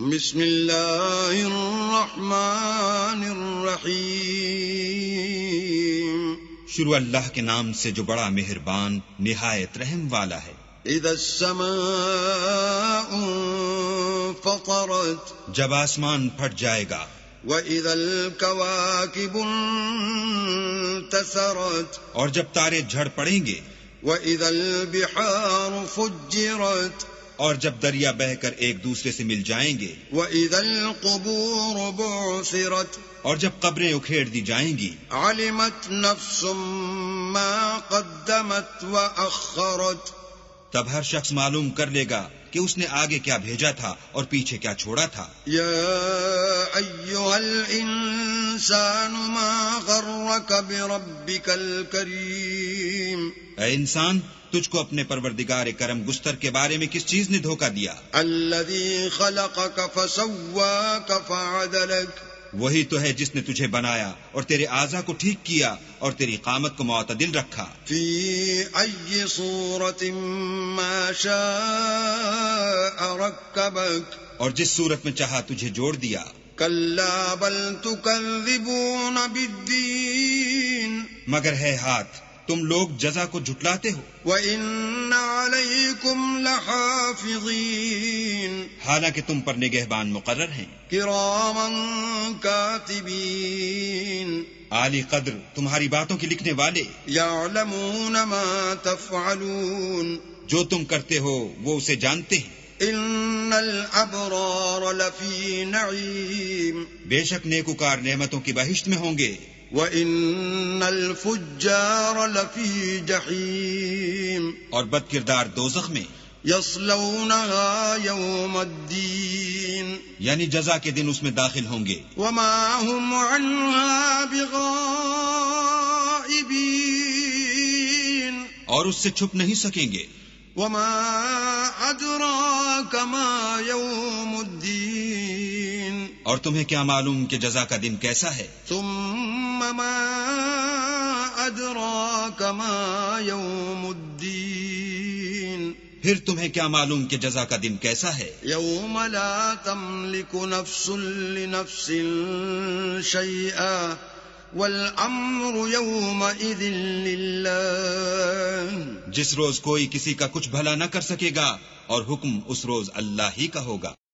بسم اللہ الرحمن الرحیم شروع اللہ کے نام سے جو بڑا مہربان نہایت رحم والا ہے۔ اذا السماء انفطرت جب آسمان پھٹ جائے گا، وَإِذَا الْكَوَاكِبُ انتثرت اور جب تارے جھڑ پڑیں گے، وَإِذَا الْبِحَارُ فُجِّرت اور جب دریا بہہ کر ایک دوسرے سے مل جائیں گے، وَإِذَا الْقُبُورُ بُعْثِرَتْ اور جب قبریں اکھیڑ دی جائیں گی، عَلِمَتْ نَفْسٌ مَّا قَدَّمَتْ وَأَخَّرَتْ تب ہر شخص معلوم کر لے گا کہ اس نے آگے کیا بھیجا تھا اور پیچھے کیا چھوڑا تھا۔ یا ایھا الانسان ما غرک بربک الکریم، اے انسان، تجھ کو اپنے پروردگار کرم گستر کے بارے میں کس چیز نے دھوکہ دیا؟ الذی خلقک فسواک فعدلک، وہی تو ہے جس نے تجھے بنایا اور تیرے اعضاء کو ٹھیک کیا اور تیری قامت کو معتدل رکھا۔ فی ای صورت ما شاء رکبک، اور جس صورت میں چاہا تجھے جوڑ دیا۔ کلا بل تکذبون بالدین، مگر ہے ہاتھ تم لوگ جزا کو جھٹلاتے ہو، وَإِنَّ عَلَيْكُمْ لَحَافِظِينَ، حالانکہ تم پر نگہبان مقرر ہیں، کِرَامًا کاتبین، عالی قدر تمہاری باتوں کی لکھنے والے، یعلمون ما تفعلون، جو تم کرتے ہو وہ اسے جانتے ہیں۔ ان الابرار لفی نعیم، بے شک نیکوکار نعمتوں کی بہشت میں ہوں گے، وَإِنَّ الْفُجَّارَ لَفِي جَحِيمٍ، اور بد کردار دوزخ میں، يَصْلَوْنَهَا يَوْمَ الدِّينِ، یعنی جزا کے دن اس میں داخل ہوں گے، وَمَا هُمْ عَنْهَا بِغَائِبِينَ، اور اس سے چھپ نہیں سکیں گے۔ وَمَا أَدْرَاكَ مَا يَوْمُ الدِّينِ، اور تمہیں کیا معلوم کہ جزا کا دن کیسا ہے؟ ثُمَّ مَا أَدْرَاكَ مَا يَوْمُ الدِّينِ، پھر تمہیں کیا معلوم کہ جزا کا دن کیسا ہے؟ يَوْمَ لَا تَمْلِكُ نَفْسٌ لِنَفْسٍ شَيْئًا وَالْأَمْرُ يَوْمَئِذٍ لِلَّهِ، جس روز کوئی کسی کا کچھ بھلا نہ کر سکے گا اور حکم اس روز اللہ ہی کا ہوگا۔